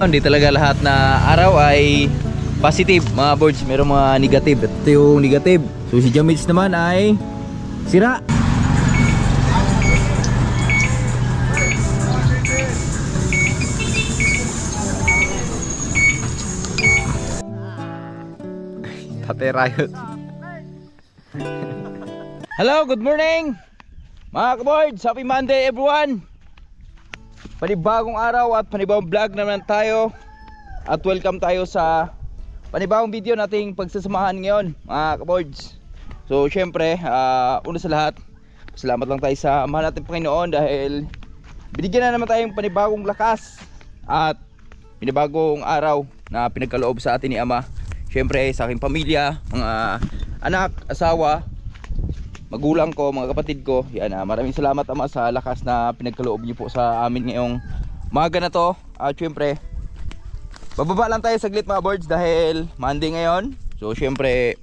Hindi talaga lahat na araw ay positive mga boards, merong mga negative. Ito yung negative. So si Jamits naman ay sira. Tate Riot. Hello, good morning mga kaboards. Happy Monday everyone. Panibagong araw at panibagong vlog naman tayo. At welcome tayo sa panibagong video nating pagsasamahan ngayon mga kaboards. So syempre, una sa lahat, salamat lang tayo sa mahal nating Panginoon dahil binigyan na naman tayong panibagong lakas at panibagong araw na pinagkaloob sa atin ni Ama. Syempre sa aking pamilya, mga anak, asawa, magulang ko, mga kapatid ko. Yan, maraming salamat Ama sa lakas na pinagkaloob niyo po sa amin ngayong umaga na to. At syempre, bababa lang tayo saglit mga boards dahil Monday ngayon. So syempre,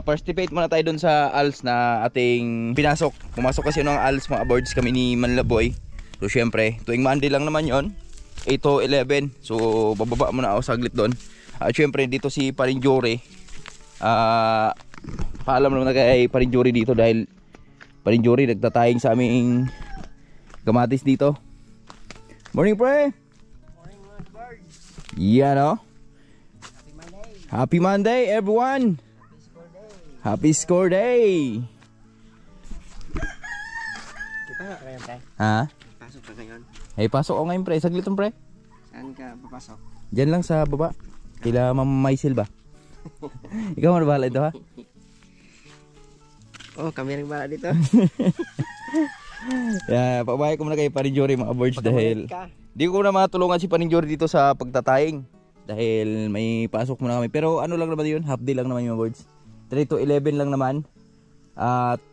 participate muna tayo dun sa ALS na ating pinasok. Pumasok kasi ng ALS mga boards kami ni Manlaboy. So syempre, tuwing Monday lang naman yon, 8 to 11. So bababa muna ako saglit doon. At syempre dito si Parinjore. Paalam naman na kay Parinjore dito dahil Parinjore nagtataying sa aming kamatis dito. Morning pre. Morning mga birds. Yeah no. Happy Monday. Happy Monday everyone. Happy score day. Kita nga ngayon pre. Ha? Pasok ka ngayon. Hey, pasok ako ngayon pre. Saglit pre. Saan ka papasok? Diyan lang sa baba. Kila Mama Maisel ba? Ikaw mo na bahala ito ha? Oh, kami rin bala dito. Yeah, pabahay ko muna kay Parinjore mga boards dahil di ko na matulungan si Parinjore dito sa pagtataying dahil may pasok muna kami. Pero ano lang naman yun, half day lang naman yung mga boards. 3 to 11 lang naman. At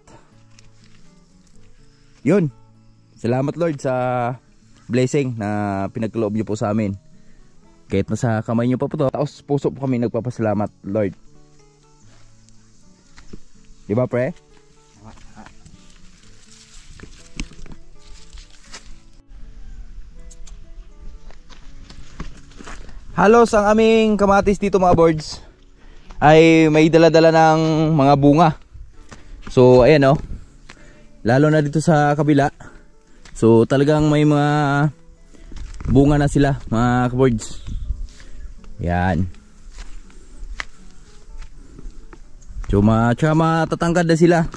yun, salamat Lord sa blessing na pinagkaloob niyo po sa amin. Kahit nasa kamay niyo pa po to, taos puso po kami nagpapasalamat Lord. Diba pre? Halos ang aming kamatis dito mga boards ay may dala-dala ng mga bunga. So ayan oh. Lalo na dito sa kabila. So talagang may mga bunga na sila mga boards. Yan. So matatangkad na sila.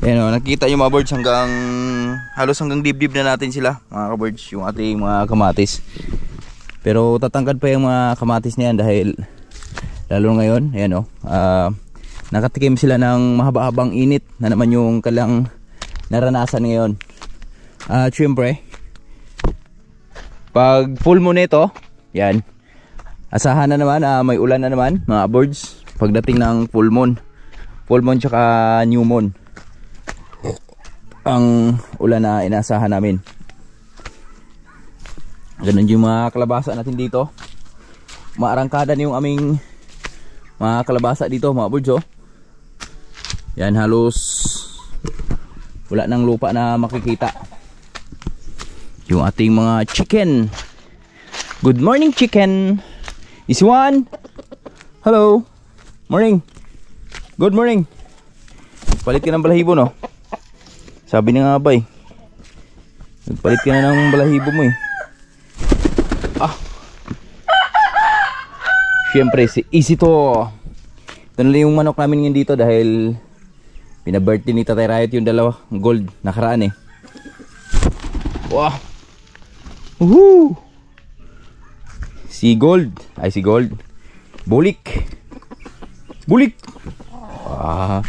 Ayan o, nakikita nyo mga boards halos hanggang dibdib na natin sila mga boards, yung ating mga kamatis. Pero tatangkad pa yung mga kamatis na yan dahil lalo ngayon, ayan o, nakatikim sila ng mahaba-habang init na naman yung kalang naranasan ngayon. At syempre, pag full moon ito, yan, asahan na naman, may ulan na naman mga boards pagdating ng full moon tsaka new moon ang ulan na inaasahan namin. Ganun yung mga kalabasa natin dito. Maarangkada na yung aming mga kalabasa dito mga boards oh. Yan, halos wala nang lupa na makikita. Yung ating mga chicken. Good morning chicken. Is one. Hello. Morning. Good morning. Palit ka ng balahibo no. Sabi ni nga ba eh, nagpalit ka na ng balahibo mo eh. Siyempre si Easy to. Ito na yung manok namin ngayon dito dahil pinabirthday ni Tatay Riot yung dalawa gold nakaraan eh. Wow. Woohoo. Si Gold. Ay si Gold. Bulik. Bulik. Wow.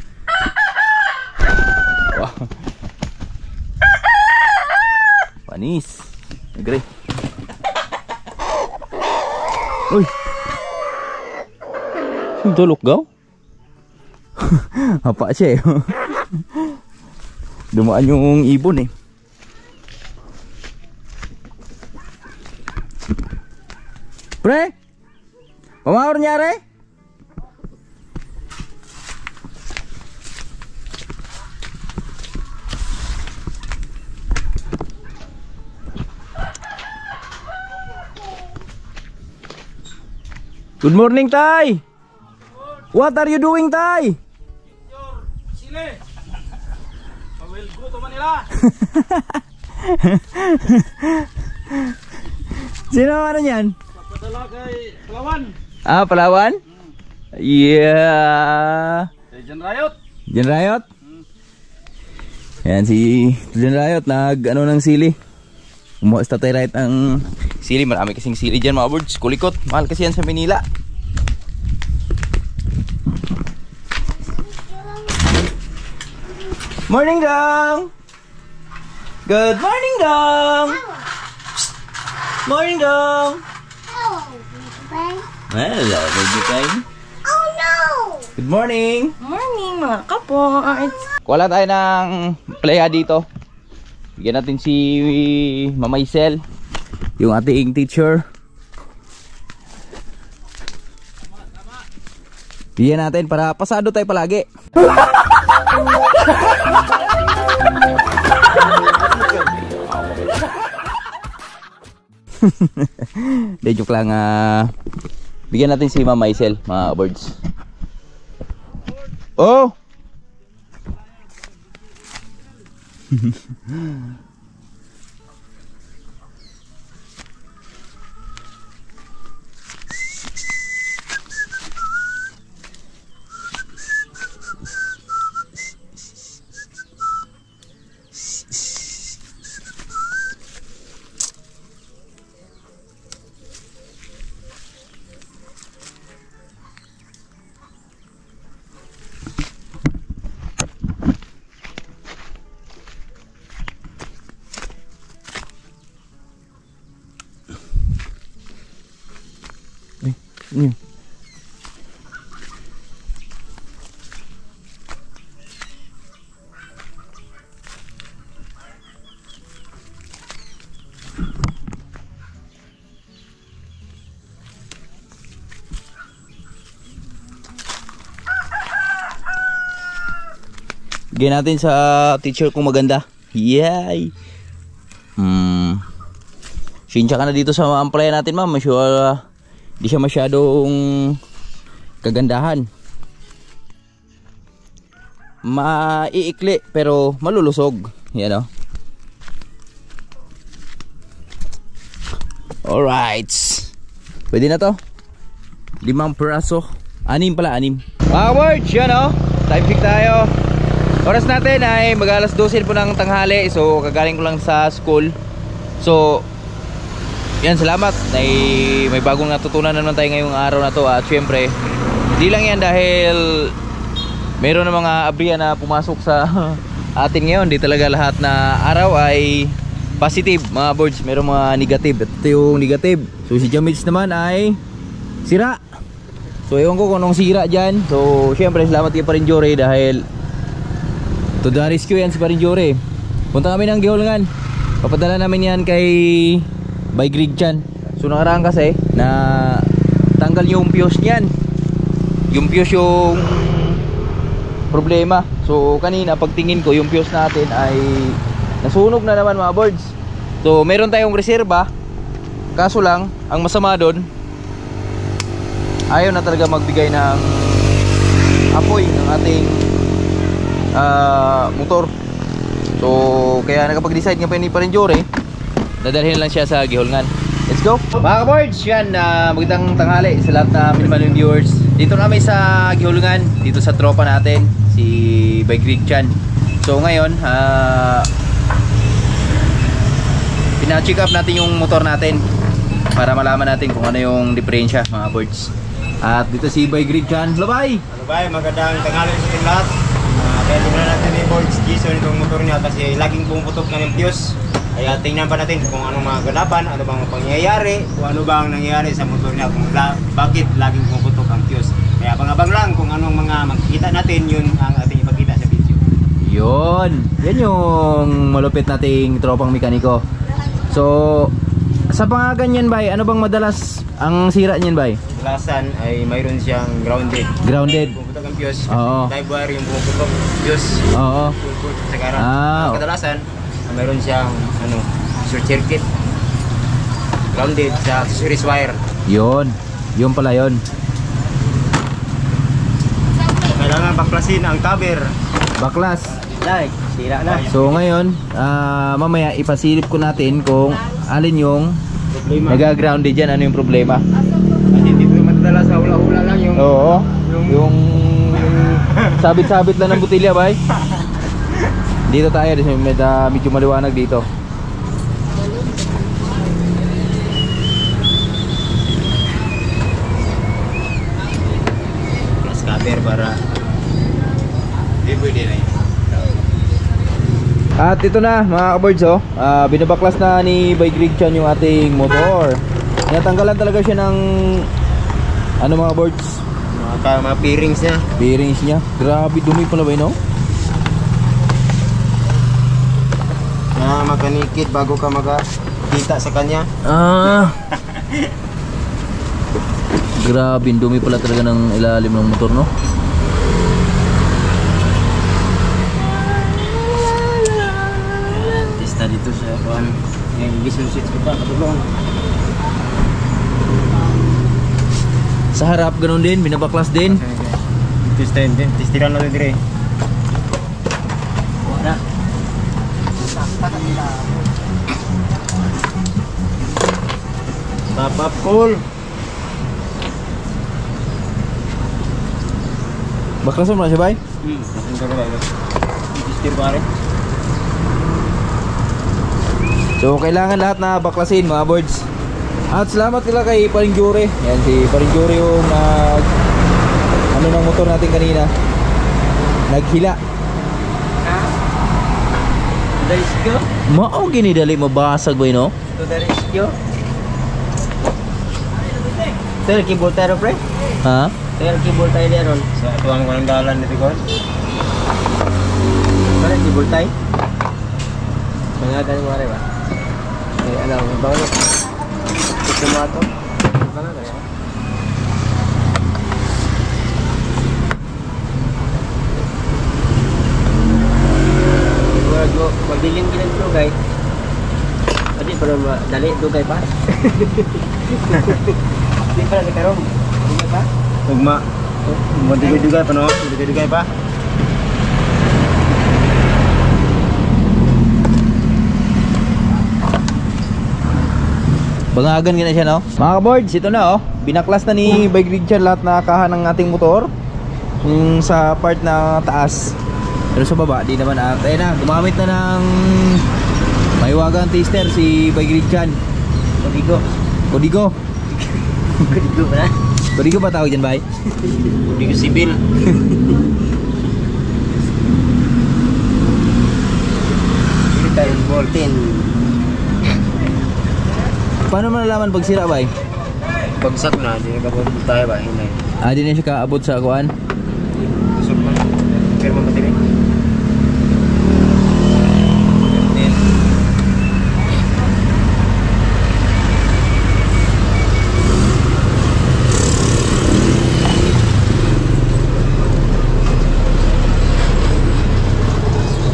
Panis. Agree. Uy. Tulok gaw? Apa siya eh. Dumaan yung ibon eh. Pre? Pamawar niya re? Good morning, Tay. What are you doing, Tay? Sile. Pawil ko to Manila. Sino ano yan? Papadala kay Palawan. Ah, Palawan? Yeah. Kay Jan Riot. Jan Riot? Yan si Jan Riot nag ano ng sili. Kumuha sa Tatay Riot ang sili. Marami kasing sili dyan mga birds. Kulikot. Mahal kasi yan sa Manila. Morning, Dong! Good morning, Dong! Psst. Morning, Dong! Hello, baby Kai. Oh no! Good morning! Morning mga kapods! Wala tayo ng playa dito. Bigyan natin si Mama Isel, yung ating teacher. Bigyan natin para pasado tayo palagi. De joke lang, bigyan natin si Mama Isel, mga birds. Oh! Bigyan natin sa teacher kung maganda. Yay! Sinsya ka na dito sa amplaya natin, ma'am. Di siya masyadong kagandahan. Maiikli pero malulusog. Yan o. Alright. Pwede na to. 5 peraso. 6 pala, 6. Mga words, yan o. Time check tayo. Oras natin ay mag-alas 12 po ng tanghali. So kagaling ko lang sa school. So yan, salamat. May bagong natutunan naman tayo ngayong araw na to. At syempre, hindi lang yan dahil meron na mga abriya na pumasok sa atin ngayon. Di talaga lahat na araw ay positive, mga birds. Meron mga negative. At ito yung negative. So si Jamits naman ay sira. So ewan ko kung anong sira dyan. So syempre, salamat kay Parinjore dahil to the rescue yan si Parinjore. Punta kami ng Gihulngan. Papadala namin yan kay by Greg Chan. So nakaraan kasi na tanggal yung fuse niyan. Yung fuse yung problema. So kanina pagtingin ko yung fuse natin ay nasunog na naman, mga birds. So meron tayong reserba. Kaso lang ang masama doon, ayaw na talaga magbigay ng apoy ng ating motor. So kaya nakapag-decide nga pa ni Parinjore, dadalhin lang siya sa Gihulngan. Let's go! Mga ka-boards, yan, magandang tanghali sa lahat na minimum viewers. Dito namin sa Gihulngan, dito sa tropa natin, si by Greg Chan. So ngayon, pina-check up natin yung motor natin para malaman natin kung ano yung diferensya, mga boards. At dito si by Greg Chan. Hello, bye! Hello, bye. Magandang tanghali sa ating lahat. Kaya tingnan natin ni Boards Jason itong motor niya kasi laging pumuputok na ng fuse. Kaya tingnan pa natin kung anong mga ganapan, ano bang pangyayari, kung ano bang nangyayari sa motor niya, kung bakit laging pumuputok ang fuse. Kaya pangabang lang kung anong mga makikita natin, yun ang ating ipakita sa video. Yun! Yan yung malupit nating tropang mekaniko. So, sa pangagan yan, bay, ano bang madalas ang sira niyan, bay? Kadalasan ay mayroon siyang grounded. Grounded? Pumuputok ang fuse. Oo. Live wire yung pumuputok fuse. Oo. Sa karan. Kadalasan, mayroon siyang short circuit. Grounded sa accessories wire. Yun. Yun pala yun. Kailangan baklasin ang cover. Baklas. Like, sira na. So ngayon, mamaya ipasilip ko natin kung alin yung Problema. nagagrounded dyan, ano yung problema. Kasi dito matadala sa hula-hula lang yung... Oo, yung sabit-sabit lang ng butilya, bay. Dito tayo, medyo maliwanag dito. Plus cover para... Hindi pwede na yun. At ito na mga kaboards, oh. Binabaklas na ni Bay Greg Chan yung ating motor. Natanggalan talaga siya ng ano mga boards, Mga bearings niya. bearings niya. Grabe dumi pala ba no? Na makanikit bago ka makakita sa kanya. Grabe dumi pala talaga ng ilalim ng motor, no? Testa dito sa kuan. Yung vision seats ko pa katulong. Sa harap ganun din, binabaklas din. Testahin din. Testiran natin dire. Wala. Pop up cool. Baklasan mo na siya, bay? Ang gagawin ko. Testir pare. So kailangan lahat na baklasin mga boards. At salamat nila kay Paring Jure. Yan si Paring Jure yung ano ng motor natin kanina. Naghila. Darisyo? Mao gini dali mabasag ba no? Ito darisyo? Sir, keyboard tayo pre? Ha? Sir, keyboard tayo din ron. Sa atuang ko ng dalan dito ko. Sir, keyboard tayo? Mga ganun mo rin ba? Eh, alam mo ba? Ito mo ito? Ba nga kaya? Magdilim gilang dugay. Adi para madali dugay pa. Di para ni karong. Dugay pa? Ugma. Dugay pa no? Dugay pa. Bangagan gina siya, no? Mga kaboards, ito na, oh. Binaklas na ni Bay Greg Chan lahat na kaha ng ating motor. Yung sa part na taas. Pero sa baba, di naman. Ayun na, gumamit na ng maiwagang tester si Bay Greg Chan. Kodigo. Kodigo. Kodigo ba? Kodigo ba tawag dyan, Bay? Kodigo sibil. Ini tayo voltin. Paano mo nalaman pag sira, Bay? Bagsak na, di nagabot tayo ba? Hinay. Di na siya kaabot sa kuan. Kusog man. Pero mamatili.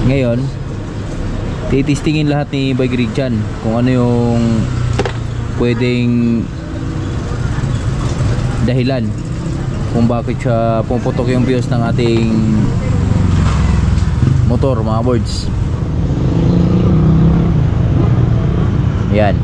Ngayon, titistingin lahat ni Bay Greg Chan kung ano yung pwedeng dahilan kung bakit siya pumuputok yung fuse ng ating motor, mga boards. Yan.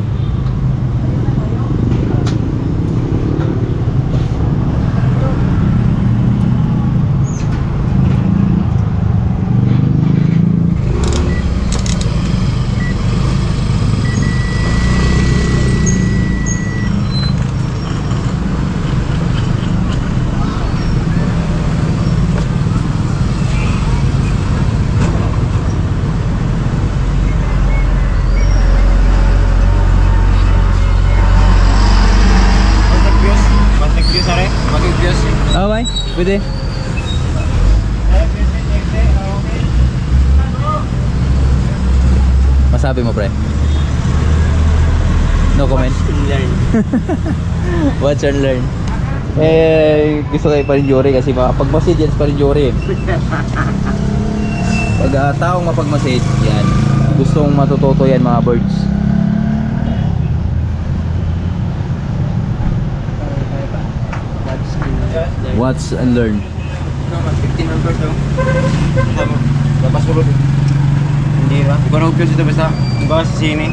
Okay, pwede. Masabi mo, pre? No comment? Watch and learn. Gusto kayo pa rin Jory kasi mapagmasid yan pa rin Jory. Pag taong mapagmasid, yan. Gustong matututo yan, mga birds. Watch and learn. 15 numbers daw. Tama. Dapat sulod. Hindi ba? Di ba na-obvious ito basta? Di ba sa sine?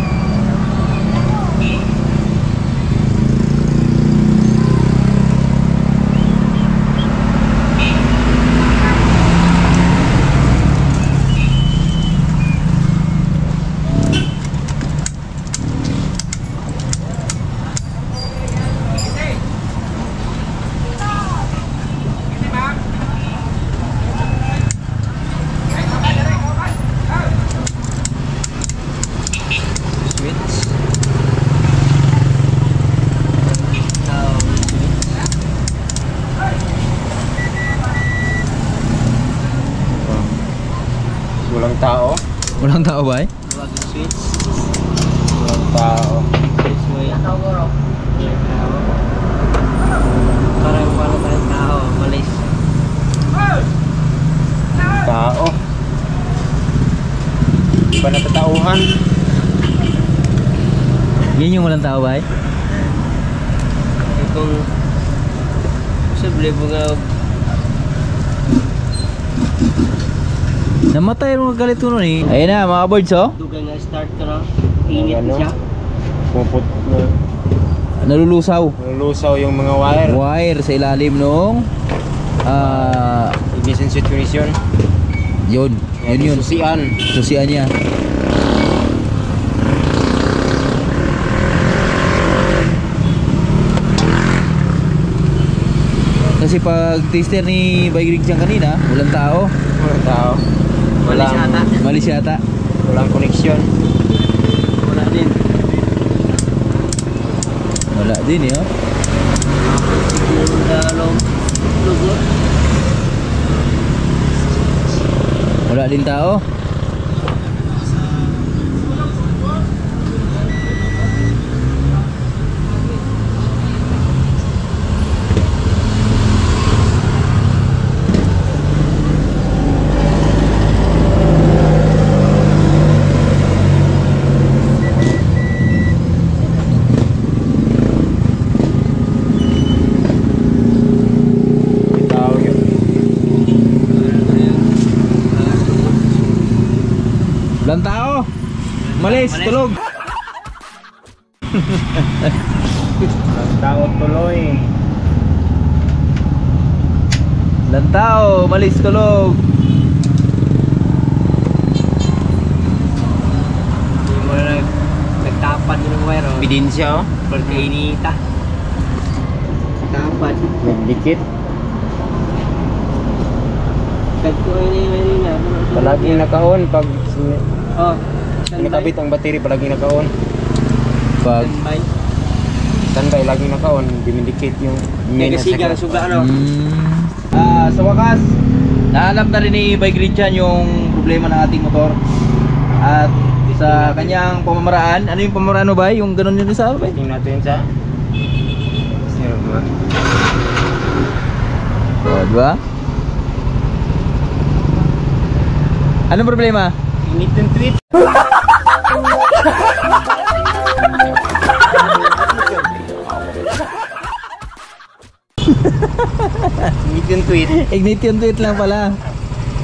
Walang tao. Walang tao ba eh? Walang tao. Tao. Di ba natatauhan? Yan yung walang tao ba eh? Kung posible mga Namatay yung galit ko nun eh. Ayun na mga boards oh. dugang nga start ka na init Ano? siya. Puput na. Nalulusaw. Nalulusaw yung mga wire. Wire sa ilalim nung Ignition switch connection. yun. Yun. Susian. Susian niya. Kasi pag tester ni Bike Rig dyan kanina, walang tao. Walang tao. Malis ata. Malis yata. Walang connection. Wala din. Wala din eh oh. Siguro dalong lugo. Wala din tao. Tao yun. Walang tao. Malis, tulog. Walang tao tuloy. Walang tao, malis, tulog. Hindi mo na nagtapad yun ng wire. Ebidensya oh. Pagkainita. Tapad. Nagdikit. Kagko ini na. Palaging naka-on pag Oh. nakabit ang battery, palaging naka-on. Pag Standby. Standby, laging naka-on. Dumindicate yung main at Nagasiga second. suga ano. sa wakas, naalam na rin ni Bike Rig dyan yung problema ng ating motor. At sa kanyang pamamaraan, ano yung pamamaraan mo ba? Yung ganun yun sa ba? Tingnan natin sa 02. Oh, diba? Anong problema? Init yung tweet. Init yung tweet. Ignition tweet lang pala.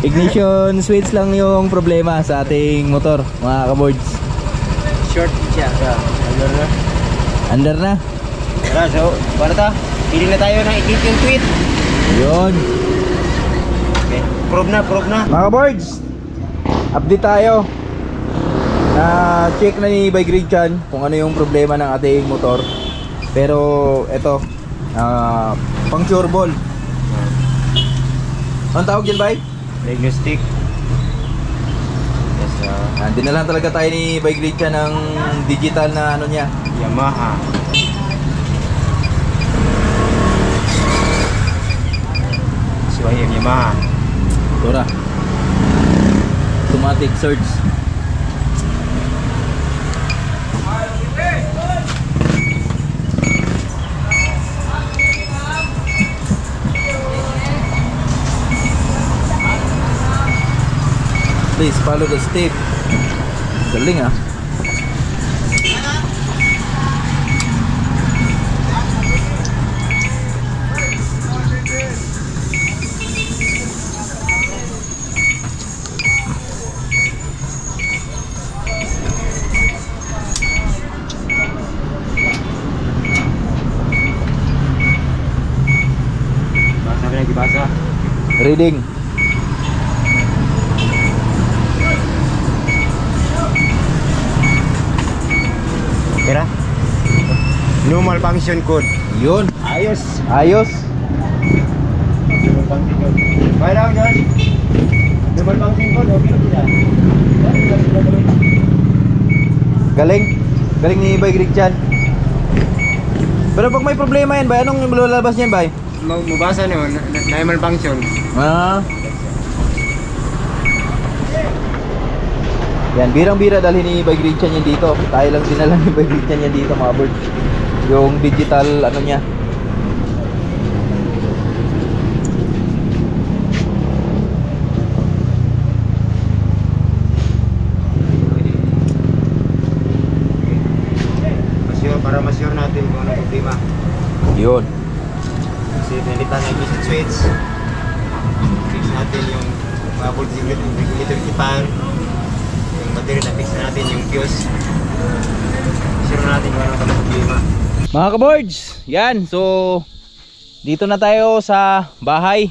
Ignition switch lang yung problema sa ating motor, mga kaboards. Short siya. Ano na? Under na. Tara, so, para ta? Pili na tayo ng init yung tweet. Yun. Okay. Probe na. Mga kaboards, update tayo. Na-check na ni Bike Rig dyan kung ano yung problema ng ating motor. Pero eto, puncture ball. Anong tawag dyan, Bike? Diagnostic. Yes, Dinalan talaga tayo ni Bike Rig dyan ng digital na ano niya. Yamaha. Yamaha. Tura. Automatic search. Please follow the step. Galing ah. Basa. Reading. Okay na? Normal function code. Yun. Ayos. Ayos. Normal function code. Kaya lang, Josh. Normal function code. Okay na. Galing. Galing ni Bay Grigchan. Pero pag may problema yan, Bay, anong lulalabas niyan, Bay? Mabasa nyo, normal function. Ah. Yan, birang-bira dalhin ni Bay Grigchan yan dito. Tayo lang dinala ni Bay Grigchan yan dito, mga bird. Yung digital ano niya. Para ma-sure natin kung ano problema. Yun. Kasi nalitan na yung switch. Fix natin yung voltage regulator fan. Yung battery na fix natin yung fuse. Sure natin kung ano problema. Mga kaboards, yan. So, dito na tayo sa bahay.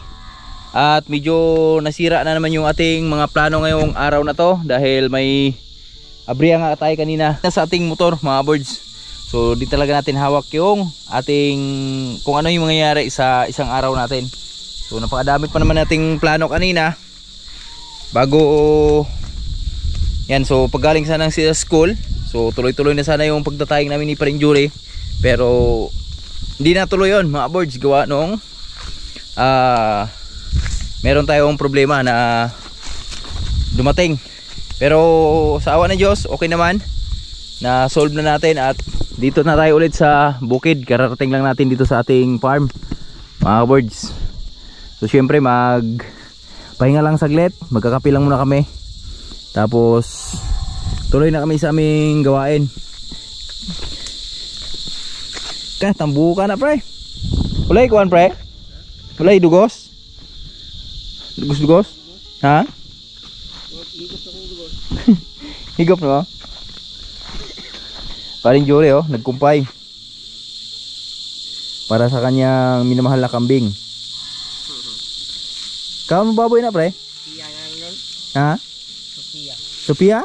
At medyo nasira na naman yung ating mga plano ngayong araw na to. Dahil may abriya nga tayo kanina sa ating motor, mga boards. So, di talaga natin hawak yung ating, kung ano yung mangyayari sa isang araw natin. So, napakadami pa naman nating plano kanina. Bago, yan. So, paggaling sana sa school, so tuloy-tuloy na sana yung pagtatayang namin ni Paring Jury. Pero, hindi na tuloy yun, mga boards. Gawa nung, meron tayong problema na dumating. Pero, sa awa ng Diyos, okay naman. Na-solve na natin at dito na tayo ulit sa bukid. Kararating lang natin dito sa ating farm, mga birds. So syempre pahinga lang saglit, magkakape lang muna kami. Tapos tuloy na kami sa aming gawain. Tambu ka na, pre. Ulay kuan, pre. Ulay dugos. Dugos. Ha? Higop no? Paring Jury nagkumpay para sa kanyang minamahal na kambing. Kamu baboy na, pre? Sophia nga nun. Ha? Sophia. Sophia?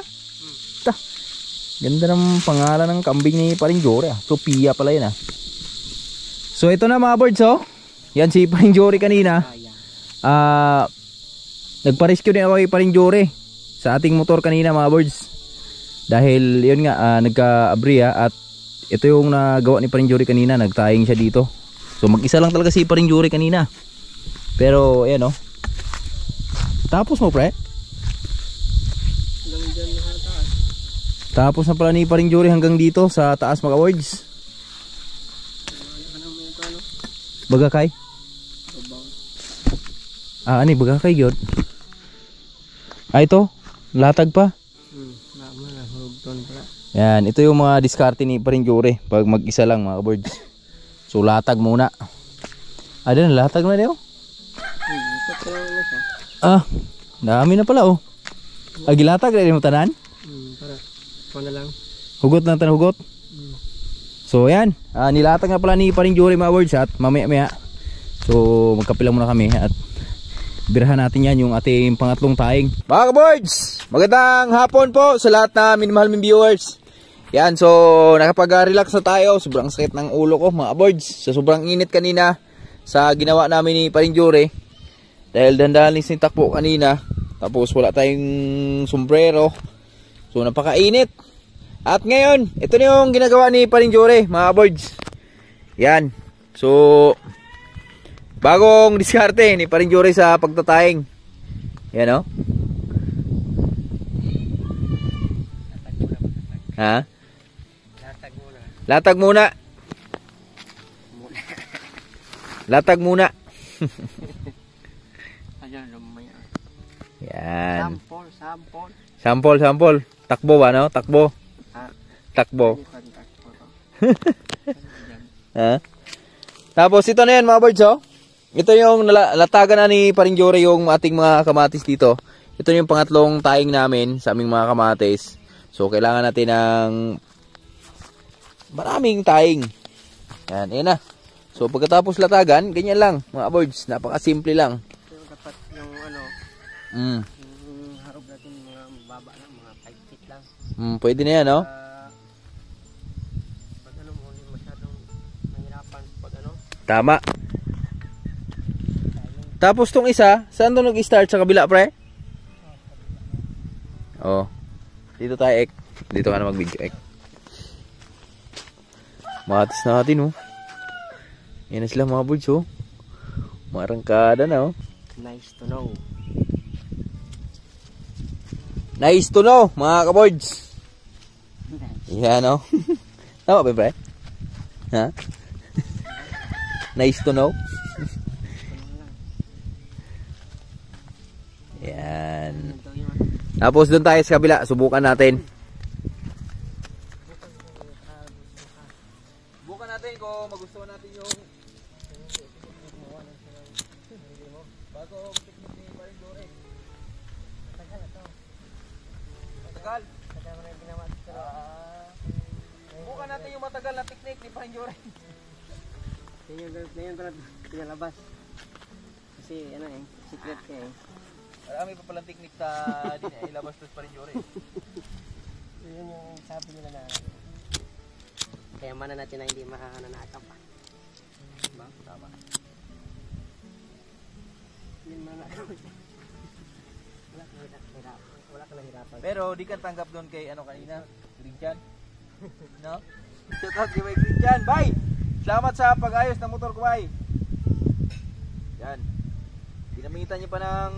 Ta. Ganda ng pangalan ng kambing ni Paring Jury. Sophia pala yun. So ito na, mga birds. Yan si Paring Jury kanina. Nagpa-rescue din ako kay Paring Jury sa ating motor kanina, mga birds. Dahil yun nga, nagka-abriya at ito yung nagawa ni Paring Jury kanina. Nagtaying siya dito. So mag-isa lang talaga si Paring Jury kanina. Pero ayan tapos mo, pre. Tapos na pala ni Paring Jury hanggang dito sa taas, mga awards. Bagakay? Ani bagakay yun. Ito, latag pa. Yan, ito yung mga diskarte ni Paring Jury pag mag-isa lang, mga birds. So latag muna. Ada na latag na daw. Dami na pala Agilatag na mo tanan. Para ko na lang. Hugot na tan hugot. So yan, nilatag na pala ni Paring Jury, mga birds, at mamaya-maya. So magkape lang muna kami at birahan natin yan yung ating pangatlong taing. Mga birds, magandang hapon po sa lahat na minamahal ming viewers. Yan, so nakapag-relax na tayo. Sobrang sakit ng ulo ko, mga birds. So sobrang init kanina sa ginawa namin ni Paring Jury. Dahil dandahan ni takbo kanina. Tapos wala tayong sombrero. So napakainit. At ngayon, ito na yung ginagawa ni Paring Jury, mga birds. Yan. So bagong diskarte ni Paring Jury sa pagtataying. Yan Ha? Latag muna. Latag muna. Yan. Sampol. Takbo ba, no? Takbo. Ha? Tapos ito na yan, mga birds, Ito yung latagan na ni Paring Jury yung ating mga kamatis dito. Ito yung pangatlong taing namin sa aming mga kamatis. So kailangan natin ng maraming taing. Yan na. So pagkatapos latagan, ganyan lang mga boards, napakasimple lang. Pero dapat yung ano, Mm. yung harap natin mga mababa lang, mga 5 feet lang. Pwede na yan, no? Pag ano mo, hindi masyadong mahirapan pag ano. Tama. Tapos tong isa, saan to nag-start sa kabila, pre? Oh. Dito tayo, Ek. Dito ka na mag-video, Ek. Matis natin, oh. Yan na sila mga boards, oh. Marangkada na, oh. Nice to know. Nice to know, mga kaboards. Yan, oh. Tama ba, pre? Ha? Nice to know. Yan. Tapos doon tayo sa kabila, subukan natin. Subukan natin kung magustuhan natin yung bago technique ni Paring Dore. Matagal. Subukan natin yung matagal na technique ni Paring Dore. Ngayon ko na pinalabas. Kasi ano eh, secret ka eh. Marami pa palang technique sa din eh, ilabas to Paring Dore. Yun yung sabi nila na kaya mana natin na hindi makananakap pa. Diba? Tama. Hindi mananakap. Wala ka nahirapan. Pero di ka tanggap doon kay ano kanina, Christian. No? Shout out kay Christian. Bye! Salamat sa pag-ayos ng motor ko, bye. Yan. Pinamitan niya pa ng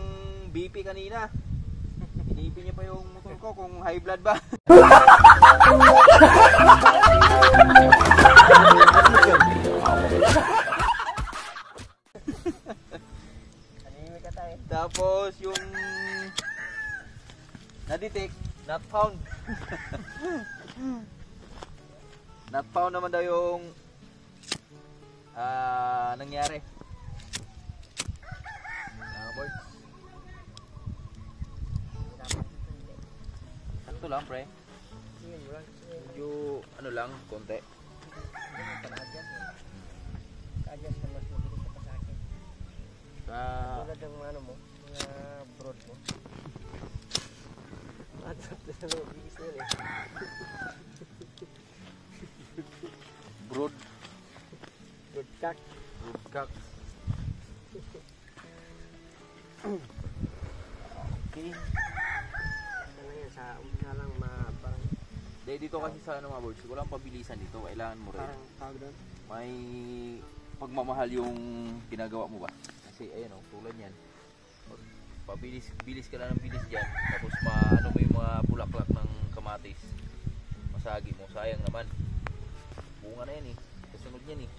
BP kanina. Inipin niya pa yung motor ko kung high blood ba. Anime ka tayo. Tapos yung na-detect, not found. Not found naman daw yung nangyari. Boards. Sakto lang, pre. Medyo ano lang, konti. Kadyas na mas mabilis ka pa sa akin. Tulad ng ano mo, mga broad mo. At sa bilis na yun eh. Broad Broad cock. Okay. Ano na yan, sa umpisa lang parang Dito kasi sa ano mga boards, walang pabilisan dito. Kailangan mo rin. parang tawag doon. May pagmamahal yung ginagawa mo ba? Kasi ayan o, tulad yan. Bilis ka lang ng bilis dyan. Tapos ano mo yung mga bulaklak ng kamatis. Masagi mo, sayang naman. Bunga na yan eh. Kasunod yan eh.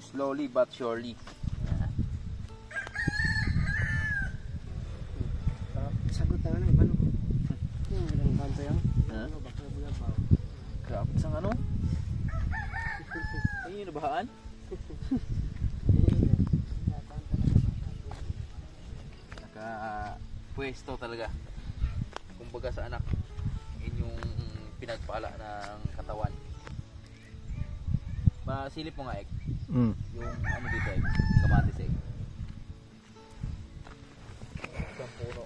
Slowly but surely. Sagot na nga na, ibalo. Yung ilang kanto yan. Ha? Ano, baka bulag ba? Grabe sang ano? Ayun yung nabahaan? Pwesto talaga. Kumbaga sa anak, yun yung pinagpala ng katawan. Masilip mo nga, Ek. Yung ano dito, Ek. Kamatis, Ek. Isang puno.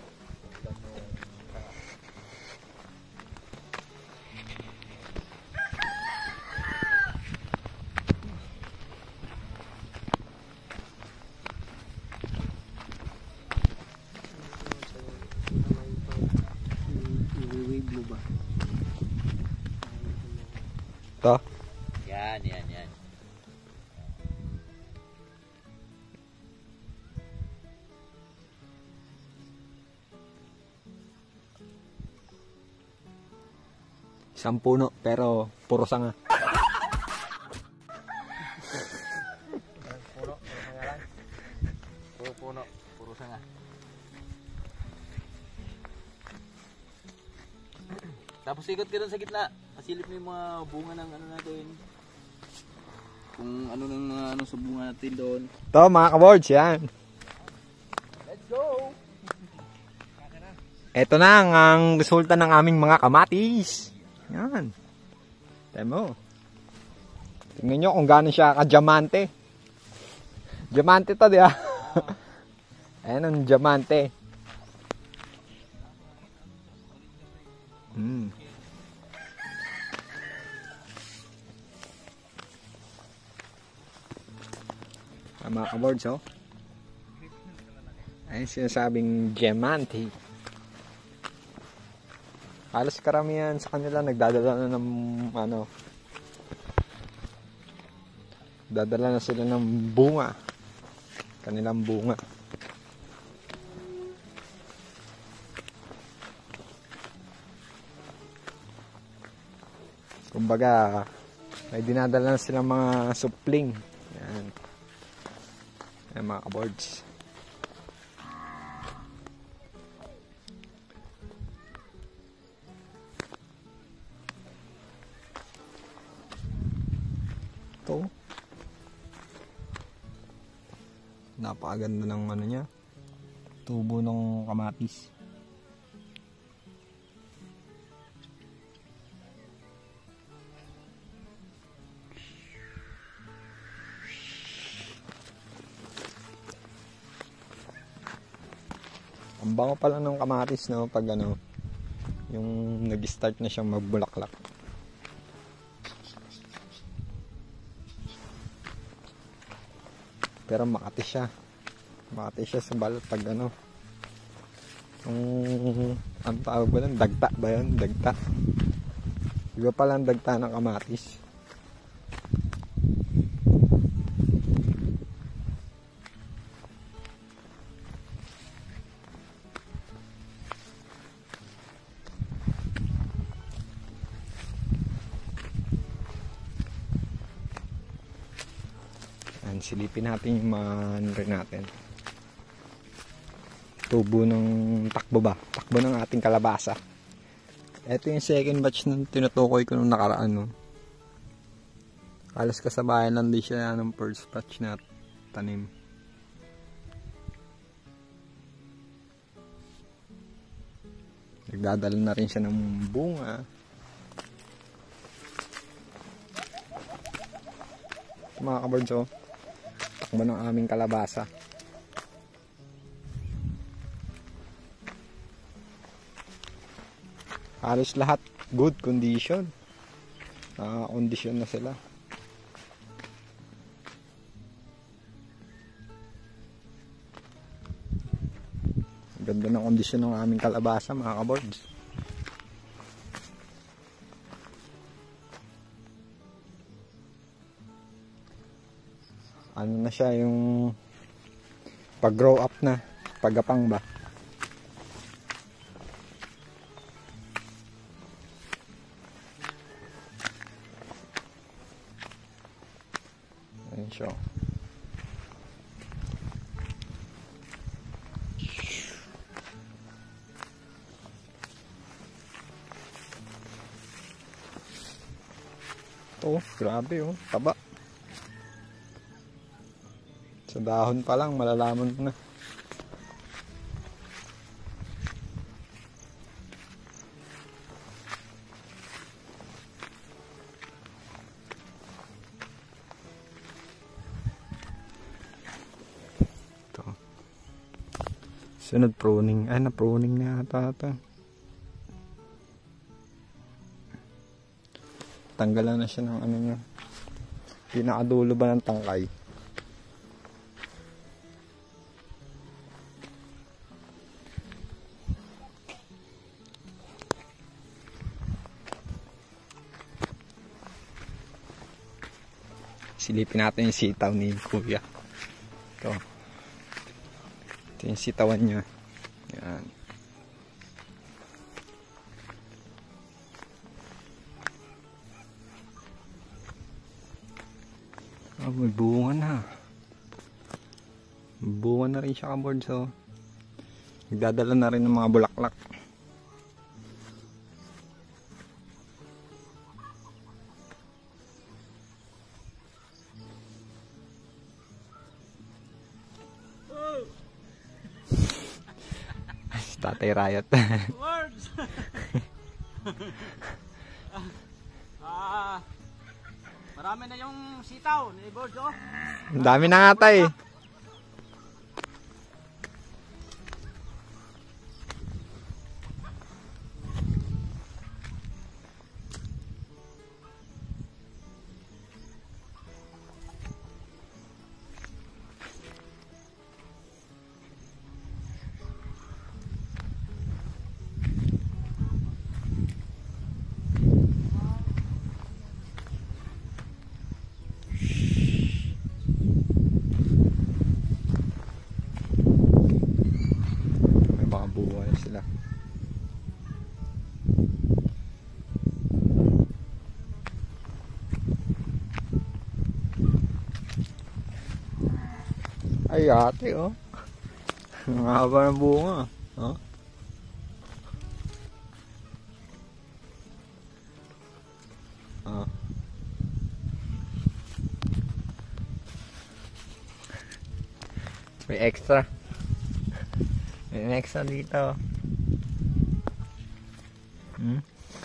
Ilan yung tanga. I-wave mo ba? Ito? Yan. 1 puno, pero puro sanga. Puro puno, puro sanga. Tapos ikot ka doon sa gitna. Pasilip mo yung mga bunga ng ano natin. Kung ano ng mga ano sa bunga natin doon. Ito mga kaboards, yan. Let's go! Ito na ang resulta ng aming mga kamatis. Yan. Temo. Tingnan nyo kung gaano siya ka-diamante. Diamante to, di ba? Ayan ang diamante. Mga ka-boards, oh. Ayun sinasabing diamante. Halos karamihan sa kanila nagdadala na ng ano, dadala na sila ng bunga, kanilang bunga. Kumbaga may dinadala na silang mga supling. Yan. Yan mga ka-boards. Ito. Napakaganda ng ano niya. Tubo ng kamatis. Ang bango pala ng kamatis, no, pag ano, yung nag-start na siyang magbulaklak. Pero makati siya. Makati siya sa balat pag ano. Ang tawag ba lang? Dagta ba yun? Dagta. Iba pala ang dagta ng kamatis. Silipin natin yung mga rin natin. Tubo ng takbo ba? Takbo ng ating kalabasa. Ito yung second batch na tinutukoy ko nung nakaraan. No? Halos kasabayan lang din siya ng first batch na tanim. Nagdadala na rin siya ng bunga. Mga kabards, oh. Takbo ng aming kalabasa. Halos lahat good condition. Kondisyon na sila. Ganda ng kondisyon ng aming kalabasa, mga kabords. Ano na siya, yung pag grow up na, pagapang ba. Ayun siya. Oh, grabe oh, taba. Sa dahon pa lang, malalaman mo na. Ito. Sunod pruning. Ay, na-pruning na ata ito. Tanggalan na siya ng ano niya. Pinakadulo ba ng tangkay? Silipin natin yung sitaw ni Kuya. Ito. Ito yung sitawan niya. Yan. Oh, may bunga na. Bunga na rin siya kaboard. So, nagdadala na rin ng mga bulaklak. Tatay Riot. Marami na yung sitaw ni Borge, oh. Ang dami na nga tay. May mga buhay sila. Ay ate oh. Ang haba ng bunga. Oh. Oh. May extra. May extra dito.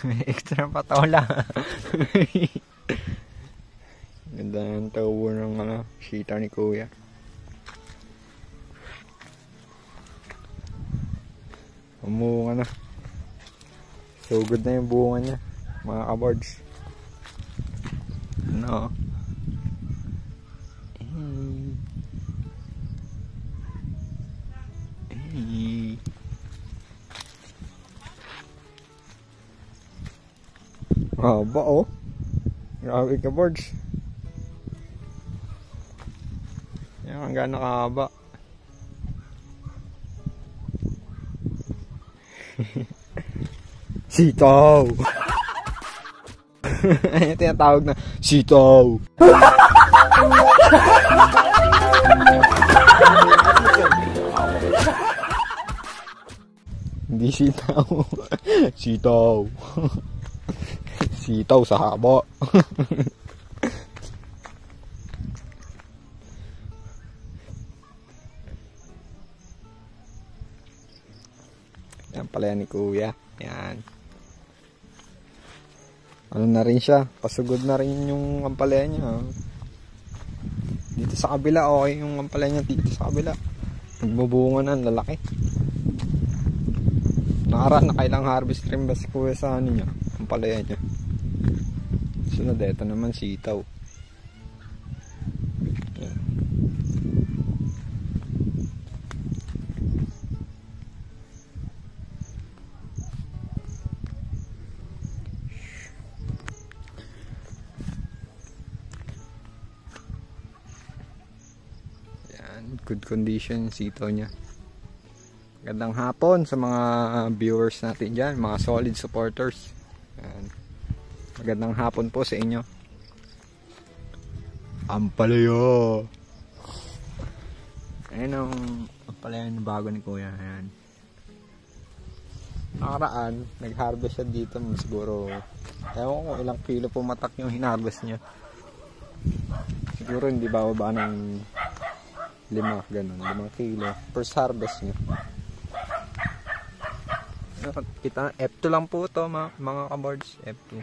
May extra patola. Ganda ng taubo ng sita ni kuya. Umunga na. So good na yung bunga niya, mga kabards. Ano? Haba oh. Grabe ka birds. Yan ang gano'n kahaba. Sitaw. Ayan tinatawag na sitaw. Hindi sitaw. Sitaw. Sitaw sa haba. Yan pala yan ni kuya. Yan. Ano na rin siya. Pasugod na rin yung ampalaya niya. Dito sa kabila. Okay yung ampalaya niya dito sa kabila. Nagbubunga na. Lalaki. Nakaraan na kailang harvest rin ba si kuya sa ano niya. Ampalaya niya. Sunod ito naman sitaw. Yan. Good condition sitaw niya. Magandang hapon sa mga viewers natin dyan, mga solid supporters. Yan. Magandang hapon po sa inyo. Ampalaya. Ayan ang ampalaya na bago ni kuya. Ayan. Nakaraan, nag-harvest siya dito. Siguro, ewan ko ilang kilo pumatak yung hinarvest niya. Siguro hindi bababa ng 5 kilo. First harvest niya. Kita, F2 lang po to mga kabards. F2.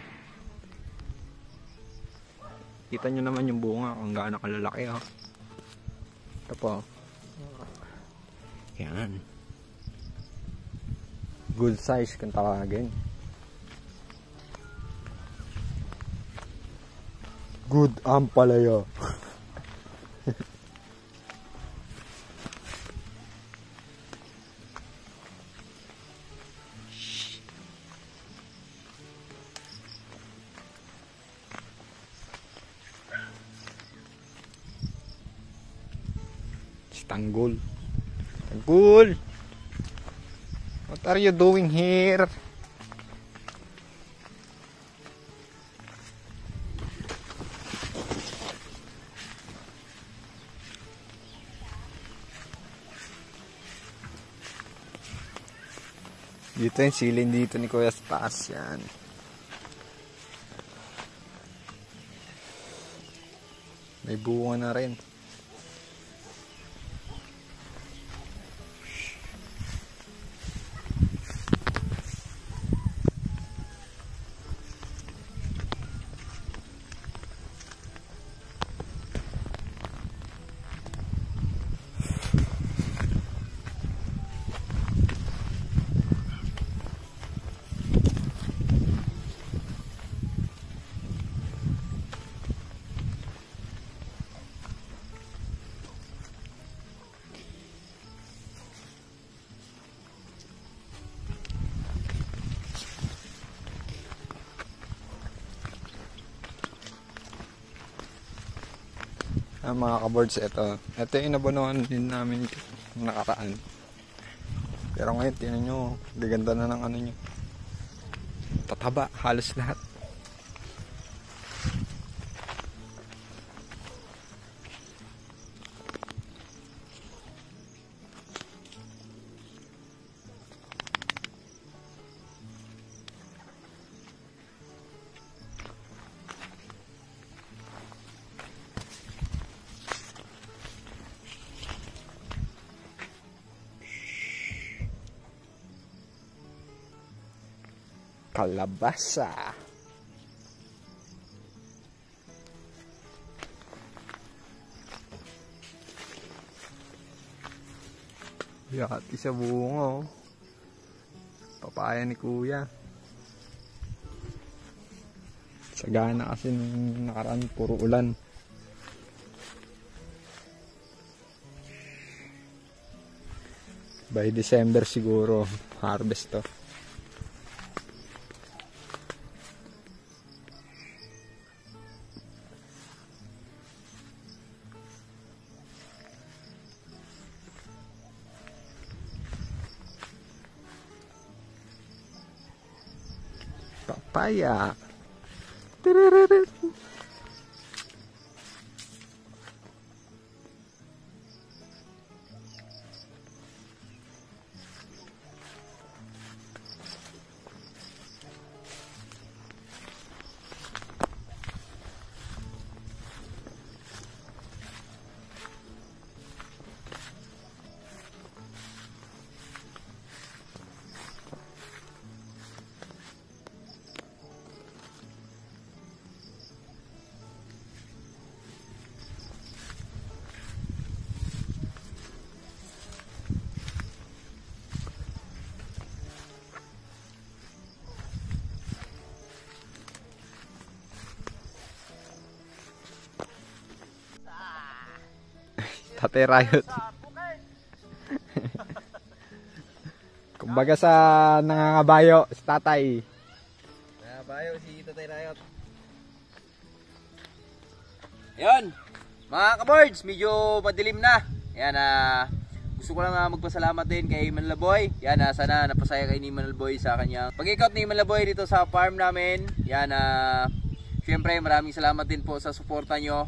Kita nyo naman yung bunga kung gaano kalalaki. Oh. Ito po. Yan. Good size kung tawagin. Good ampalaya. Tanggol. Tanggol! What are you doing here? Dito yung silin dito ni Kuya sa taas yan. May bunga na rin. Mga kaboards, ito yung inabonohan din namin nakaraan. Pero ngayon, tingnan nyo, gaganda na ng ano nyo. Tataba, halos lahat. Kalabasa. Yati sa bunga, oh. Papaya ni kuya. Sagana kasi nung nakaraan puro ulan. By December siguro harvest to. Papaya. Tiririt. Tatay Riot. Kumbaga sa nangangabayo, sa tatay. Nangangabayo si Tatay Riot. Ayun, mga kaboards, medyo madilim na. Yan, gusto ko lang magpasalamat din kay Manlaboy. Yan, sana napasaya kay ni Manlaboy sa kanyang pag-ikot ni Manlaboy dito sa farm namin. Yan, syempre maraming salamat din po sa suporta nyo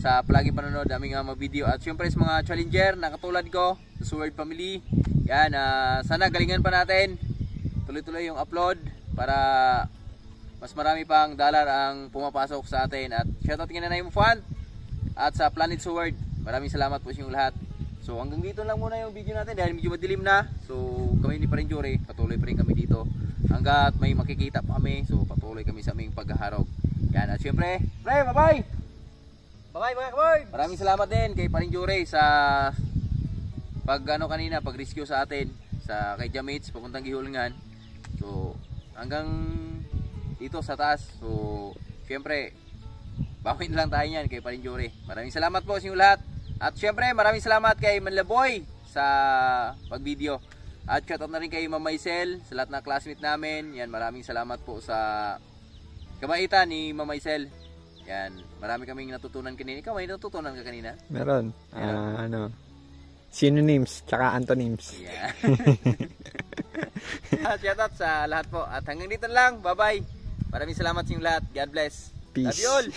sa palagi panonood aming mga video, at syempre sa mga challenger na katulad ko sa Sword Family. Yan, sana galingan pa natin, tuloy-tuloy yung upload para mas marami pang dollar ang pumapasok sa atin. At shoutout kay Nanay Mufan at sa Planet Sword, maraming salamat po sa inyong lahat. So hanggang dito lang muna yung video natin dahil medyo madilim na. So kami ni Parinjure, patuloy pa rin kami dito hanggat may makikita pa kami. So patuloy kami sa aming paghaharog. Yan, at syempre, bye-bye! Bye-bye mga kaboy! Maraming salamat din kay Parinjure sa pag-rescue sa atin sa kay Jamates papuntang Gihulingan. So hanggang dito sa taas. So syempre bawin lang tayo niyan kay Parinjure. Maraming salamat po sa inyo lahat. At syempre maraming salamat kay Manlaboy sa pag-video. At shoutout na rin kay Ma'am Maisel sa lahat ng classmate namin. Yan, maraming salamat po sa kabaitan ni Ma'am Maisel. Yan, marami kaming natutunan kanina. Ikaw, may natutunan ka kanina? Meron. Synonyms, tsaka antonyms. Yeah. Shoutout sa lahat po. At hanggang dito lang. Bye-bye. Maraming salamat sa inyong lahat. God bless. Peace. Love you all.